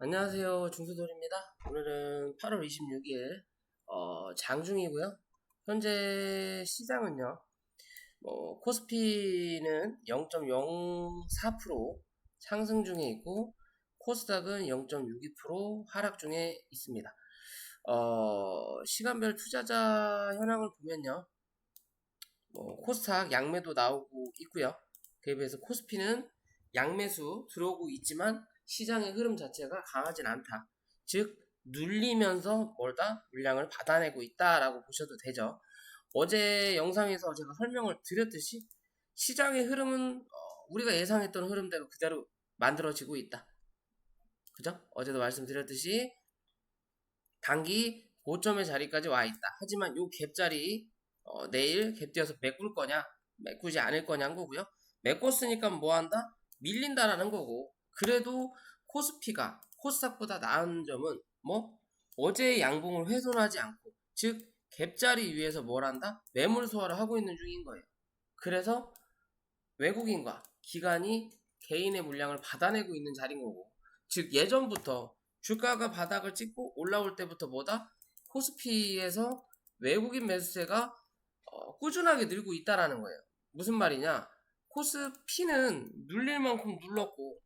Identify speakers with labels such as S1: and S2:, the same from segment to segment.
S1: 안녕하세요. 중수돌입니다. 오늘은 8월 26일 장중이고요. 현재 시장은요. 코스피는 0.04% 상승 중에 있고 코스닥은 0.62% 하락 중에 있습니다. 시간별 투자자 현황을 보면요. 코스닥 양매도 나오고 있고요. 그에 비해서 코스피는 양매수 들어오고 있지만 시장의 흐름 자체가 강하진 않다. 즉 눌리면서 물량을 받아내고 있다라고 보셔도 되죠. 어제 영상에서 제가 설명을 드렸듯이 시장의 흐름은 우리가 예상했던 흐름대로 그대로 만들어지고 있다. 그죠? 어제도 말씀드렸듯이 단기 고점의 자리까지 와 있다. 하지만 요 갭자리 내일 갭 뛰어서 메꿀 거냐 메꾸지 않을 거냐는 거고요. 메꿨으니까 뭐 한다? 밀린다라는 거고. 그래도 코스피가 코스닥보다 나은 점은 어제의 양봉을 훼손하지 않고, 즉 갭자리 위에서 뭘 한다? 매물 소화를 하고 있는 중인 거예요. 그래서 외국인과 기관이 개인의 물량을 받아내고 있는 자리인 거고, 즉 예전부터 주가가 바닥을 찍고 올라올 때부터 코스피에서 외국인 매수세가 꾸준하게 늘고 있다라는 거예요. 무슨 말이냐? 코스피는 눌릴 만큼 눌렀고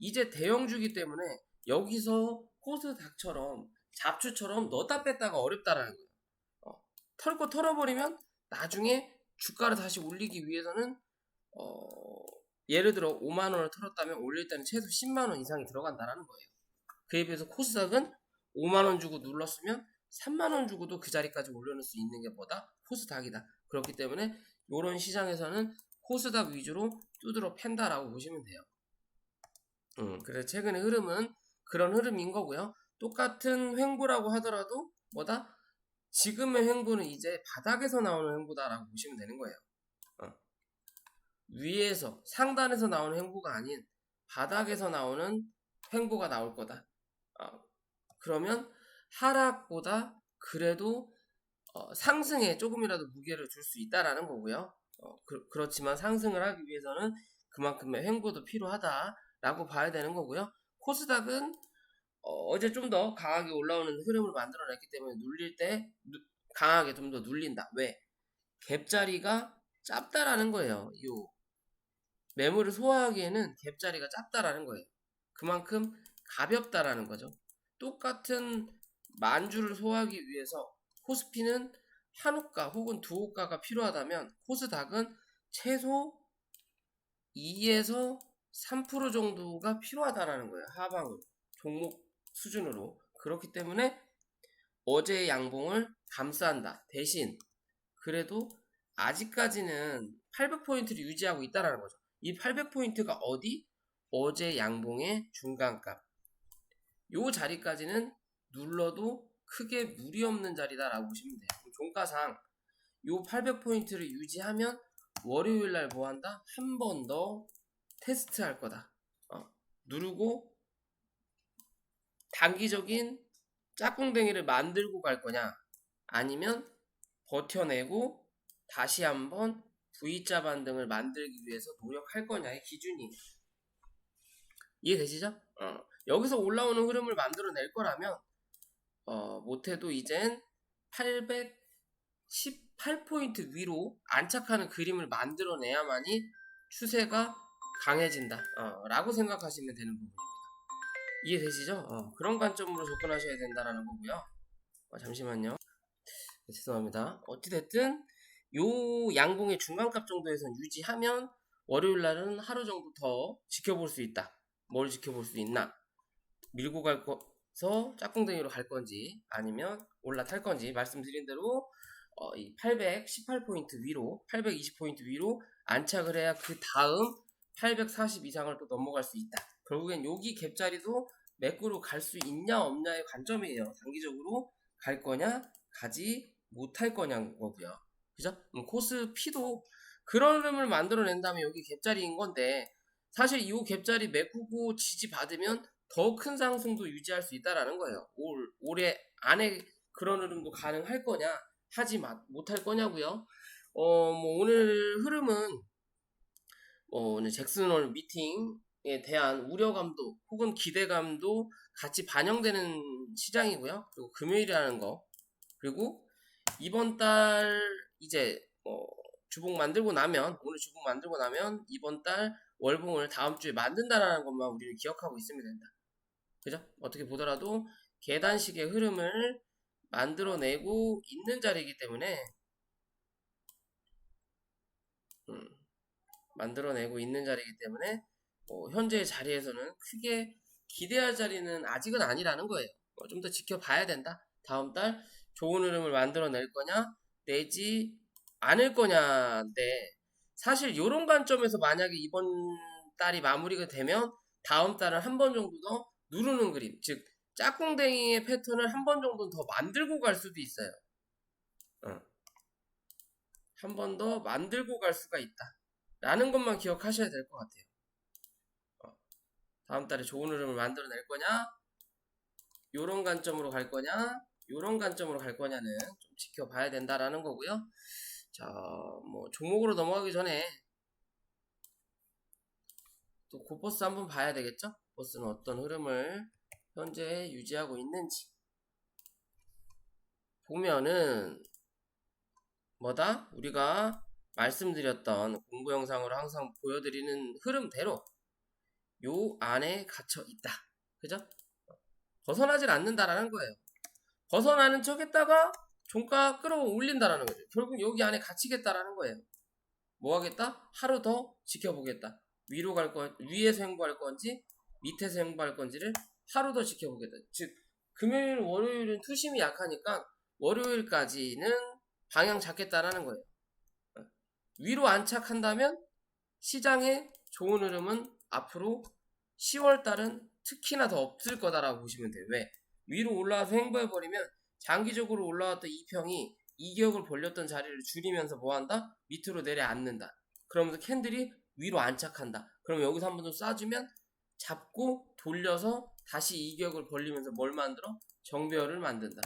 S1: 이제 대형주기 때문에 여기서 코스닥처럼 잡주처럼 넣었다 뺐다가 어렵다라는 거예요. 털고 털어버리면 나중에 주가를 다시 올리기 위해서는 예를 들어 5만원을 털었다면 올릴 때는 최소 10만원 이상이 들어간다라는 거예요. 그에 비해서 코스닥은 5만원 주고 눌렀으면 3만원 주고도 그 자리까지 올려놓을 수 있는 게 코스닥이다. 그렇기 때문에 이런 시장에서는 코스닥 위주로 두드러 팬다라고 보시면 돼요. 그래서 최근의 흐름은 그런 흐름인 거고요. 똑같은 횡보라고 하더라도 지금의 횡보는 이제 바닥에서 나오는 횡보다라고 보시면 되는 거예요. 위에서 상단에서 나오는 횡보가 아닌 바닥에서 나오는 횡보가 나올 거다. 그러면 하락보다 그래도 상승에 조금이라도 무게를 줄 수 있다라는 거고요. 그렇지만 상승을 하기 위해서는 그만큼의 횡보도 필요하다라고 봐야 되는 거고요. 코스닥은 어제 좀 더 강하게 올라오는 흐름을 만들어냈기 때문에 눌릴 때 강하게 좀 더 눌린다. 왜? 갭자리가 짧다라는 거예요. 매물을 소화하기에는 갭자리가 짧다라는 거예요. 그만큼 가볍다라는 거죠. 똑같은 만주를 소화하기 위해서 코스피는 한 호가 혹은 두 호가가 필요하다면 코스닥은 최소 2에서 3% 정도가 필요하다라는 거예요. 하방으로. 종목 수준으로. 그렇기 때문에 어제의 양봉을 감싼다. 대신 그래도 아직까지는 800포인트를 유지하고 있다는 거죠. 이 800포인트가 어디? 어제 양봉의 중간값. 요 자리까지는 눌러도 크게 무리 없는 자리다라고 보시면 돼요. 종가상 요 800포인트를 유지하면 월요일날 뭐한다? 한 번 더 테스트할 거다. 누르고 단기적인 짝꿍댕이를 만들고 갈 거냐, 아니면 버텨내고 다시 한번 V자 반등을 만들기 위해서 노력할 거냐의 기준이 이해되시죠? 여기서 올라오는 흐름을 만들어낼 거라면 못해도 이젠 818포인트 위로 안착하는 그림을 만들어내야만이 추세가 강해진다 라고 생각하시면 되는 부분입니다. 이해되시죠? 그런 관점으로 접근하셔야 된다는 거고요. 잠시만요. 네, 죄송합니다. 어찌됐든 요 양봉의 중간값 정도에선 유지하면 월요일날은 하루 정도 더 지켜볼 수 있다. 뭘 지켜볼 수 있나? 밀고 가서 짝꿍댕이로 갈 건지 아니면 올라탈 건지 말씀드린 대로 이 818포인트 위로 820포인트 위로 안착을 해야 그 다음 840 이상을 또 넘어갈 수 있다. 결국엔 여기 갭자리도 매꾸로 갈 수 있냐 없냐의 관점이에요. 단기적으로 갈 거냐 가지 못할 거냐는 거고요. 그죠? 코스피도 그런 흐름을 만들어낸다면 여기 갭자리인 건데, 사실 이 갭자리 메꾸고 지지 받으면 더 큰 상승도 유지할 수 있다라는 거예요. 올해 안에 그런 흐름도 가능할 거냐, 하지 못할 거냐고요. 오늘 흐름은 오늘 잭슨 홀 미팅 대한 우려감도 혹은 기대감도 같이 반영되는 시장이고요. 그리고 금요일이라는 거, 그리고 이번 달 이제 주봉 만들고 나면, 오늘 주봉 만들고 나면 이번 달 월봉을 다음 주에 만든다라는 것만 우리는 기억하고 있으면 된다. 그죠? 어떻게 보더라도 계단식의 흐름을 만들어내고 있는 자리이기 때문에 만들어내고 있는 자리이기 때문에 현재의 자리에서는 크게 기대할 자리는 아직은 아니라는 거예요. 좀 더 지켜봐야 된다. 다음 달 좋은 흐름을 만들어낼 거냐 내지 않을 거냐인데, 사실 이런 관점에서 만약에 이번 달이 마무리가 되면 다음 달은 한 번 정도 더 누르는 그림, 즉 짝꿍댕이의 패턴을 한 번 정도 더 만들고 갈 수도 있어요. 한 번 더 만들고 갈 수가 있다 라는 것만 기억하셔야 될 것 같아요. 다음 달에 좋은 흐름을 만들어낼 거냐, 요런 관점으로 갈 거냐, 요런 관점으로 갈 거냐는 좀 지켜봐야 된다라는 거고요. 자, 뭐 종목으로 넘어가기 전에 또 고버스 한번 봐야 되겠죠? 고버스는 어떤 흐름을 현재 유지하고 있는지 보면은 뭐다? 우리가 말씀드렸던 공부 영상으로 항상 보여드리는 흐름대로 요 안에 갇혀 있다. 그죠? 벗어나질 않는다라는 거예요. 벗어나는 척 했다가 종가 끌어올린다라는 거죠. 결국 여기 안에 갇히겠다라는 거예요. 뭐 하겠다? 하루 더 지켜보겠다. 위로 갈 건, 위에서 행보할 건지 밑에서 행보할 건지를 하루 더 지켜보겠다. 즉 금요일 월요일은 투심이 약하니까 월요일까지는 방향 잡겠다라는 거예요. 위로 안착한다면 시장의 좋은 흐름은 앞으로 10월달은 특히나 더 없을 거다라고 보시면 돼요. 왜? 위로 올라와서 행보해버리면 장기적으로 올라왔던 이평이 이격을 벌렸던 자리를 줄이면서 뭐한다? 밑으로 내려앉는다. 그러면서 캔들이 위로 안착한다. 그럼 여기서 한 번 더 쏴주면 잡고 돌려서 다시 이격을 벌리면서 뭘 만들어? 정배열을 만든다.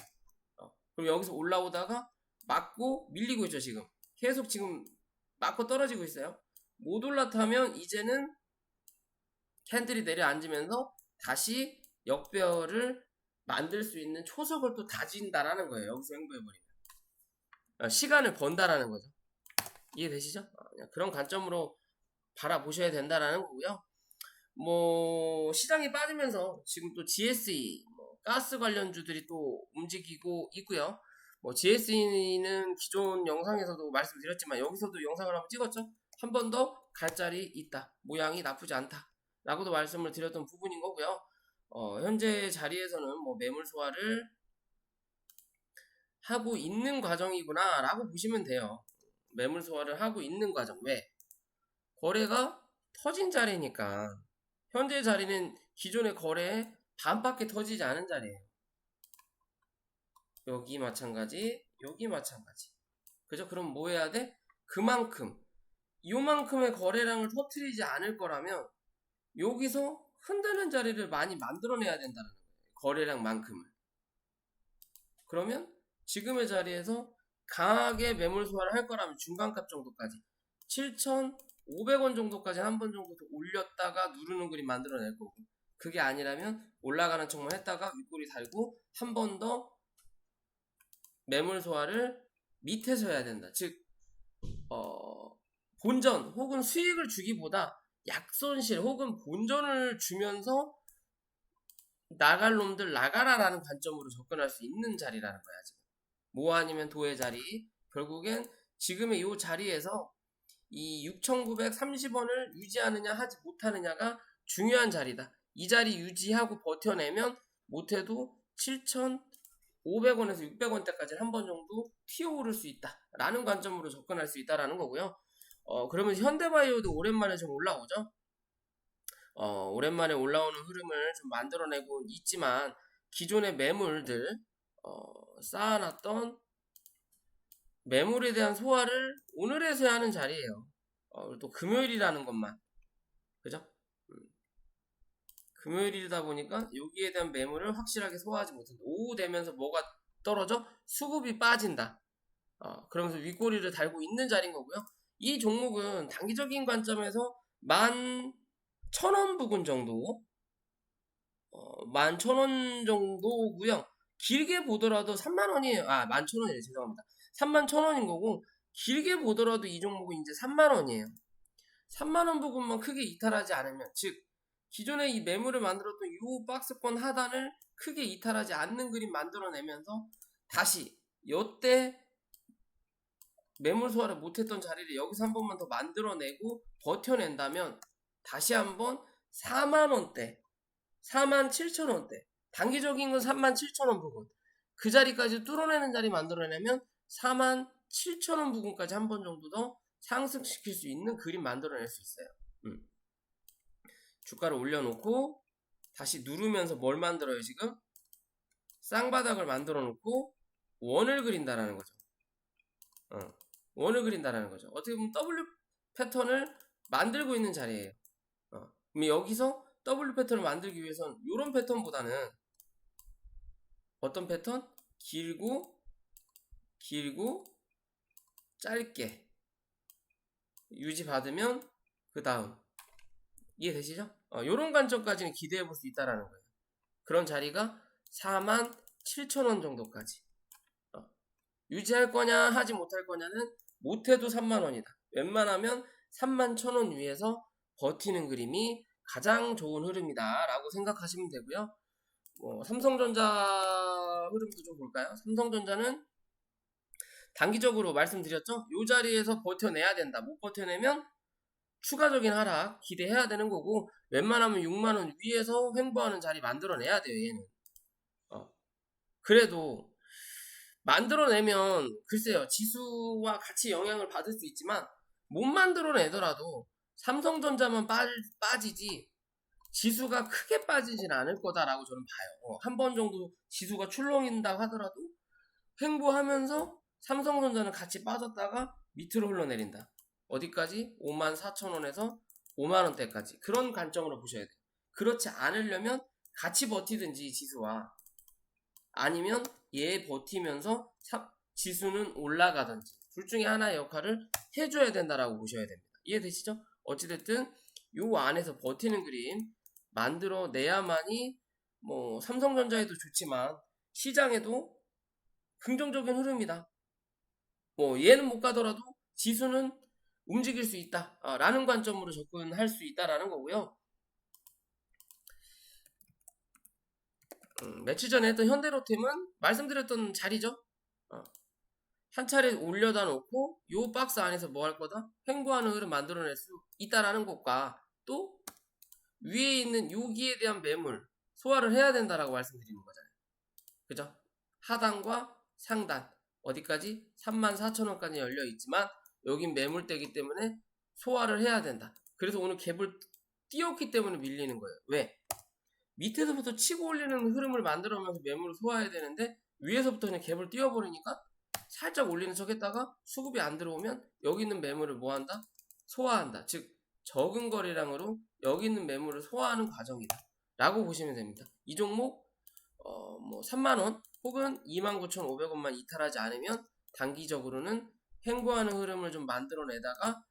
S1: 그럼 여기서 올라오다가 맞고 밀리고 있죠. 지금 계속 지금 맞고 떨어지고 있어요. 못 올라타면 이제는 캔들이 내려앉으면서 다시 역배열을 만들 수 있는 초석을 또 다진다라는 거예요. 여기서 행보해버리면 시간을 번다라는 거죠. 이해되시죠? 그냥 그런 관점으로 바라보셔야 된다라는 거고요. 뭐 시장이 빠지면서 지금 또 GSE 가스 관련주들이 또 움직이고 있고요. 뭐 GSE는 기존 영상에서도 말씀드렸지만 여기서도 영상을 한번 찍었죠. 한 번 더 갈 자리 있다. 모양이 나쁘지 않다. 라고도 말씀을 드렸던 부분인 거고요. 현재 자리에서는 뭐 매물 소화를 하고 있는 과정이구나 라고 보시면 돼요. 매물 소화를 하고 있는 과정. 왜? 거래가 터진 자리니까. 현재 자리는 기존의 거래의 반밖에 터지지 않은 자리예요. 여기 마찬가지, 여기 마찬가지. 그죠? 그럼 뭐 해야 돼? 그만큼, 요만큼의 거래량을 터트리지 않을 거라면 여기서 흔드는 자리를 많이 만들어내야 된다는 거예요. 거래량만큼을. 그러면 지금의 자리에서 강하게 매물 소화를 할 거라면 중간값 정도까지 7,500원 정도까지 한 번 정도 더 올렸다가 누르는 그림 만들어낼 거고, 그게 아니라면 올라가는 척만 했다가 윗꼬리 달고 한 번 더 매물 소화를 밑에서 해야 된다. 즉 본전 혹은 수익을 주기보다 약손실 혹은 본전을 주면서 나갈 놈들 나가라라는 관점으로 접근할 수 있는 자리라는 거야. 지금 뭐 아니면 도의 자리, 결국엔 지금의 이 자리에서 이 6,930원을 유지하느냐 하지 못하느냐가 중요한 자리다. 이 자리 유지하고 버텨내면 못해도 7,500원에서 600원대까지 한 번 정도 튀어오를 수 있다 라는 관점으로 접근할 수 있다라는 거고요. 그러면 현대바이오도 오랜만에 좀 올라오죠. 오랜만에 올라오는 흐름을 좀 만들어내고 있지만 기존의 매물들 쌓아놨던 매물에 대한 소화를 오늘에서야 하는 자리예요. 또 금요일이라는 것만, 그죠? 금요일이다 보니까 여기에 대한 매물을 확실하게 소화하지 못한다. 오후 되면서 뭐가 떨어져? 수급이 빠진다. 그러면서 윗꼬리를 달고 있는 자리인 거고요. 이 종목은 단기적인 관점에서 1,000원 부근 정도, 11,000원 정도고요. 길게 보더라도 31,000원이에요. 11,000원이에요. 죄송합니다. 31,000원인 거고, 길게 보더라도 이 종목은 이제 30,000원이에요. 30,000원 부분만 크게 이탈하지 않으면, 즉 기존에 이 매물을 만들었던 이 박스권 하단을 크게 이탈하지 않는 그림 만들어내면서 다시 이때 매물 소화를 못했던 자리를 여기서 한 번만 더 만들어내고 버텨낸다면 다시 한번 4만원대, 47,000원대, 단기적인 건 37,000원 부분, 그 자리까지 뚫어내는 자리 만들어내면 47,000원 부분까지 한 번 정도 더 상승시킬 수 있는 그림 만들어낼 수 있어요. 주가를 올려놓고 다시 누르면서 뭘 만들어요? 지금 쌍바닥을 만들어 놓고 원을 그린다라는 거죠. 원을 그린다라는 거죠. 어떻게 보면 W 패턴을 만들고 있는 자리예요. 그럼 여기서 W 패턴을 만들기 위해서는 이런 패턴보다는 어떤 패턴? 길고 짧게 유지받으면 그 다음 이해되시죠? 이런 관점까지는 기대해 볼 수 있다라는 거예요. 그런 자리가 47,000원 정도까지 유지할 거냐 하지 못할 거냐는 못해도 3만원이다. 웬만하면 31,000원 위에서 버티는 그림이 가장 좋은 흐름이다 라고 생각하시면 되고요. 삼성전자 흐름도 좀 볼까요? 삼성전자는 단기적으로 말씀드렸죠? 이 자리에서 버텨내야 된다. 못 버텨내면 추가적인 하락 기대해야 되는 거고, 웬만하면 6만원 위에서 횡보하는 자리 만들어내야 돼요. 얘는 그래도 만들어내면 글쎄요, 지수와 같이 영향을 받을 수 있지만 못 만들어내더라도 삼성전자만 빠지지 지수가 크게 빠지진 않을 거다라고 저는 봐요. 한 번 정도 지수가 출렁인다 하더라도 횡보하면서 삼성전자는 같이 빠졌다가 밑으로 흘러내린다. 어디까지? 54,000원에서 5만원대까지. 그런 관점으로 보셔야 돼요. 그렇지 않으려면 같이 버티든지 지수와, 아니면 얘 버티면서 지수는 올라가든지 둘 중에 하나의 역할을 해줘야 된다라고 보셔야 됩니다. 이해되시죠? 어찌됐든 요 안에서 버티는 그림 만들어내야만이 삼성전자에도 좋지만 시장에도 긍정적인 흐름이다. 얘는 못 가더라도 지수는 움직일 수 있다 라는 관점으로 접근할 수 있다라는 거고요. 며칠 전에 했던 현대로템은 말씀드렸던 자리죠. 한 차례 올려다 놓고 요 박스 안에서 뭐 할 거다? 횡보하는 흐름 만들어낼 수 있다라는 것과, 또 위에 있는 여기에 대한 매물 소화를 해야 된다라고 말씀드리는 거잖아요. 그죠? 하단과 상단 어디까지? 34,000원까지 열려 있지만 여긴 매물대기 때문에 소화를 해야 된다. 그래서 오늘 갭을 띄웠기 때문에 밀리는 거예요. 왜? 밑에서부터 치고 올리는 흐름을 만들어오면서 매물을 소화해야 되는데 위에서부터 그냥 갭을 띄워버리니까 살짝 올리는 척 했다가 수급이 안 들어오면 여기 있는 매물을 뭐 한다? 소화한다. 즉 적은 거래량으로 여기 있는 매물을 소화하는 과정이다 라고 보시면 됩니다. 이 종목 3만원 혹은 29,500원만 이탈하지 않으면 단기적으로는 횡보하는 흐름을 좀 만들어내다가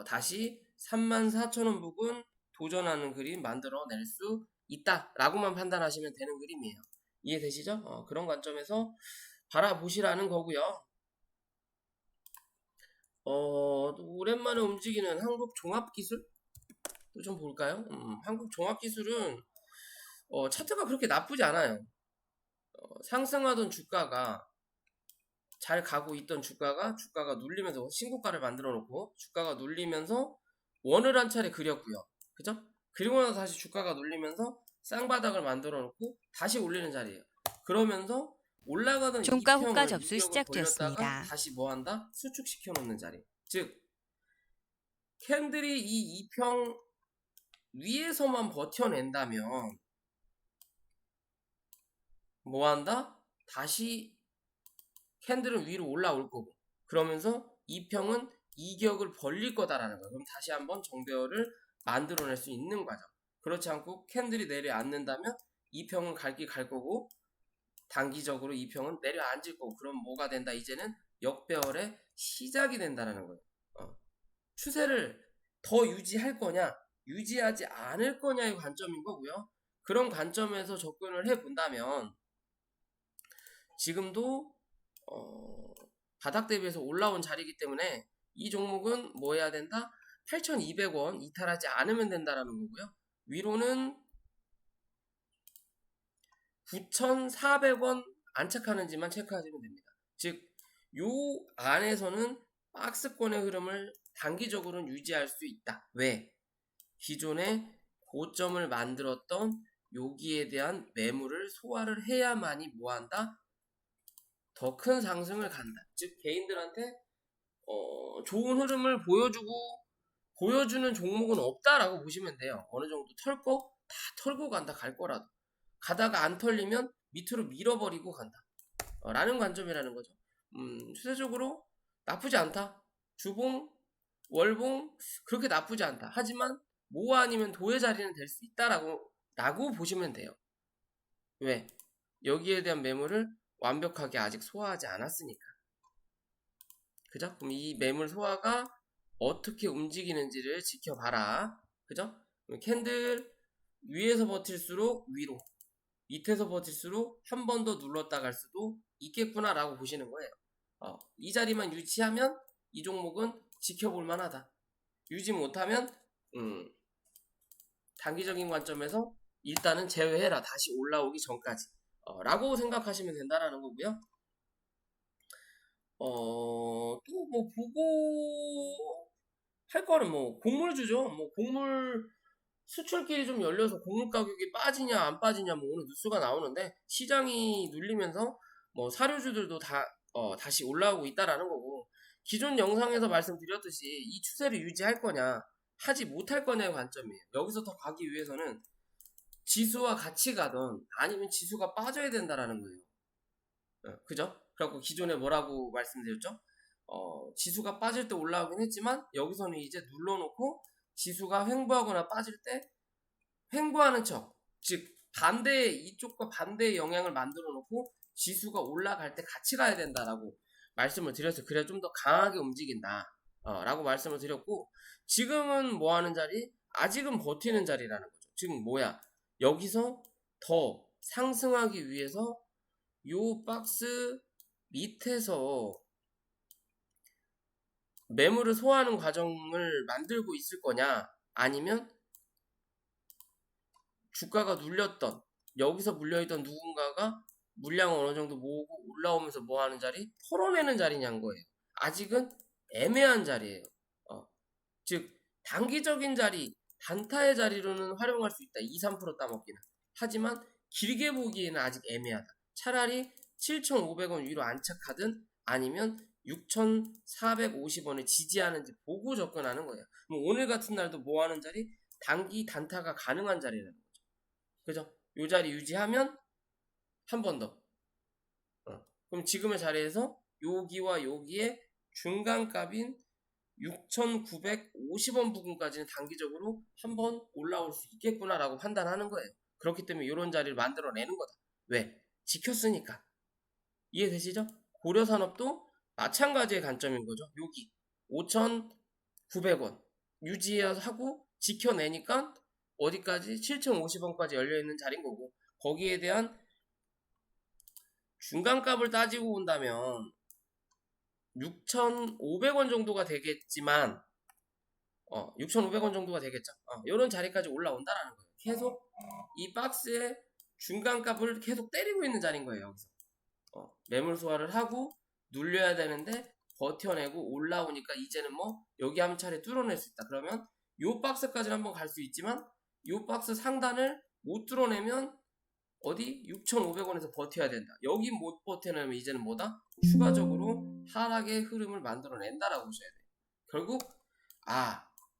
S1: 다시 34,000원 부근 도전하는 그림 만들어낼 수 있다 라고만 판단하시면 되는 그림이에요. 이해되시죠? 그런 관점에서 바라보시라는 거고요. 오랜만에 움직이는 한국종합기술 또 좀 볼까요? 한국종합기술은 차트가 그렇게 나쁘지 않아요. 상승하던 주가가, 잘 가고 있던 주가가 눌리면서 신고가를 만들어 놓고 주가가 눌리면서 원을 한 차례 그렸고요. 그죠? 그리고 나서 다시 주가가 눌리면서 쌍바닥을 만들어 놓고 다시 올리는 자리예요. 그러면서 올라가던
S2: 종가 후가
S1: 이평을
S2: 접수
S1: 이격을 벌렸다가
S2: 시작되었습니다.
S1: 다시 뭐 한다? 수축시켜 놓는 자리. 즉 캔들이 이 이평 위에서만 버텨낸다면 뭐 한다? 다시 캔들은 위로 올라올 거고, 그러면서 이평은 이격을 벌릴 거다라는 거예요. 그럼 다시 한번 정배열을 만들어낼 수 있는 과정. 그렇지 않고 캔들이 내려앉는다면 이평은 갈 길 갈 거고 단기적으로 이평은 내려앉을 거고, 그럼 뭐가 된다? 이제는 역배열의 시작이 된다라는 거예요. 추세를 더 유지할 거냐 유지하지 않을 거냐의 관점인 거고요. 그런 관점에서 접근을 해본다면 지금도 바닥 대비해서 올라온 자리이기 때문에 이 종목은 뭐 해야 된다? 8,200원 이탈하지 않으면 된다라는 거고요. 위로는 9,400원 안착하는지만 체크하시면 됩니다. 즉, 요 안에서는 박스권의 흐름을 단기적으로는 유지할 수 있다. 왜? 기존에 고점을 만들었던 여기에 대한 매물을 소화를 해야만이 뭐한다? 더 큰 상승을 간다. 즉 개인들한테 좋은 흐름을 보여주는 종목은 없다라고 보시면 돼요. 어느 정도 털 거 다 털고 간다. 갈 거라도 가다가 안 털리면 밑으로 밀어버리고 간다. 라는 관점이라는 거죠. 추세적으로 나쁘지 않다. 주봉, 월봉 그렇게 나쁘지 않다. 하지만 모 아니면 도의 자리는 될 수 있다라고 보시면 돼요. 왜? 여기에 대한 매물을 완벽하게 아직 소화하지 않았으니까. 그죠? 그럼 이 매물 소화가 어떻게 움직이는지를 지켜봐라. 그죠? 캔들 위에서 버틸수록 위로, 밑에서 버틸수록 한 번 더 눌렀다 갈 수도 있겠구나라고 보시는 거예요. 이 자리만 유지하면 이 종목은 지켜볼 만하다. 유지 못하면 단기적인 관점에서 일단은 제외해라. 다시 올라오기 전까지. 라고 생각하시면 된다라는 거고요. 또 뭐 보고 할 거는 뭐 곡물주죠. 뭐 곡물 수출길이 좀 열려서 곡물 가격이 빠지냐 안 빠지냐 뭐 오늘 뉴스가 나오는데 시장이 눌리면서 뭐 사료주들도 다시 올라오고 있다라는 거고 기존 영상에서 말씀드렸듯이 이 추세를 유지할 거냐 하지 못할 거냐의 관점이에요. 여기서 더 가기 위해서는 지수와 같이 가던 아니면 지수가 빠져야 된다라는 거예요. 그죠? 그래갖고 기존에 뭐라고 말씀드렸죠? 지수가 빠질 때 올라오긴 했지만 여기서는 이제 눌러놓고 지수가 횡보하거나 빠질 때 횡보하는 척, 즉 이쪽과 반대의 영향을 만들어 놓고 지수가 올라갈 때 같이 가야 된다라고 말씀을 드려서 그래야 좀 더 강하게 움직인다 라고 말씀을 드렸고 지금은 뭐 하는 자리? 아직은 버티는 자리라는 거죠. 지금 뭐야? 여기서 더 상승하기 위해서 요 박스 밑에서 매물을 소화하는 과정을 만들고 있을 거냐 아니면 주가가 눌렸던 여기서 물려있던 누군가가 물량을 어느 정도 모으고 올라오면서 뭐 하는 자리? 털어내는 자리냐는 거예요. 아직은 애매한 자리예요. 즉 단기적인 자리 단타의 자리로는 활용할 수 있다. 2, 3% 따먹기는. 하지만 길게 보기에는 아직 애매하다. 차라리 7,500원 위로 안착하든 아니면 6,450원을 지지하는지 보고 접근하는 거예요. 오늘 같은 날도 뭐 하는 자리? 단기 단타가 가능한 자리라는 거죠. 그죠? 요 자리 유지하면 한 번 더. 그럼 지금의 자리에서 여기와 여기에 중간값인 6,950원 부근까지는 단기적으로 한번 올라올 수 있겠구나라고 판단하는 거예요. 그렇기 때문에 이런 자리를 만들어내는 거다. 왜? 지켰으니까. 이해되시죠? 고려산업도 마찬가지의 관점인 거죠. 여기 5,900원 유지하고 지켜내니까 어디까지? 7,050원까지 열려있는 자리인 거고 거기에 대한 중간값을 따지고 본다면 6,500원 정도가 되겠지만 6,500원 정도가 되겠죠. 이런 자리까지 올라온다라는 거예요. 계속 이 박스의 중간값을 계속 때리고 있는 자리인 거예요. 여기서 매물 소화를 하고 눌려야 되는데 버텨내고 올라오니까 이제는 뭐 여기 한 차례 뚫어낼 수 있다. 그러면 요 박스까지는 한번 갈 수 있지만 요 박스 상단을 못 뚫어내면 어디 6,500원에서 버텨야 된다. 여기 못 버텨내면 이제는 뭐다? 추가적으로 하락의 흐름을 만들어낸다라고 보셔야 돼요. 결국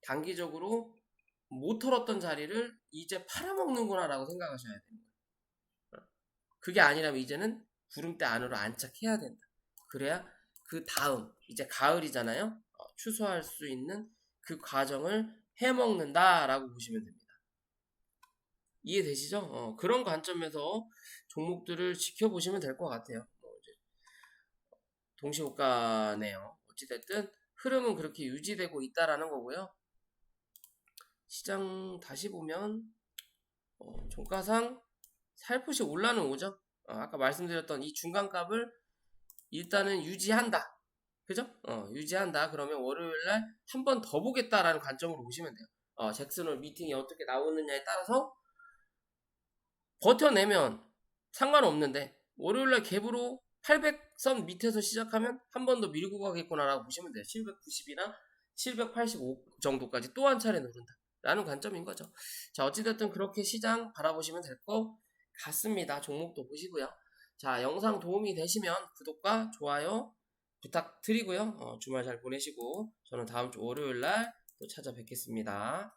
S1: 단기적으로 못 털었던 자리를 이제 팔아먹는구나 라고 생각하셔야 됩니다. 그게 아니라면 이제는 구름대 안으로 안착해야 된다. 그래야 그 다음 이제 가을이잖아요. 추수할 수 있는 그 과정을 해먹는다라고 보시면 됩니다. 이해되시죠? 그런 관점에서 종목들을 지켜보시면 될 것 같아요. 동시호가네요. 어찌됐든 흐름은 그렇게 유지되고 있다라는 거고요. 시장 다시 보면 종가상 살포시 올라는 오죠. 아까 말씀드렸던 이 중간값을 일단은 유지한다. 그죠? 유지한다. 그러면 월요일날 한 번 더 보겠다라는 관점으로 보시면 돼요. 잭슨홀 미팅이 어떻게 나오느냐에 따라서 버텨내면 상관없는데 월요일날 갭으로 800선 밑에서 시작하면 한 번 더 밀고 가겠구나라고 보시면 돼요. 790이나 785 정도까지 또 한 차례 누른다 라는 관점인 거죠. 자, 어찌됐든 그렇게 시장 바라보시면 될 것 같습니다. 종목도 보시고요. 자, 영상 도움이 되시면 구독과 좋아요 부탁드리고요. 주말 잘 보내시고 저는 다음 주 월요일날 또 찾아뵙겠습니다.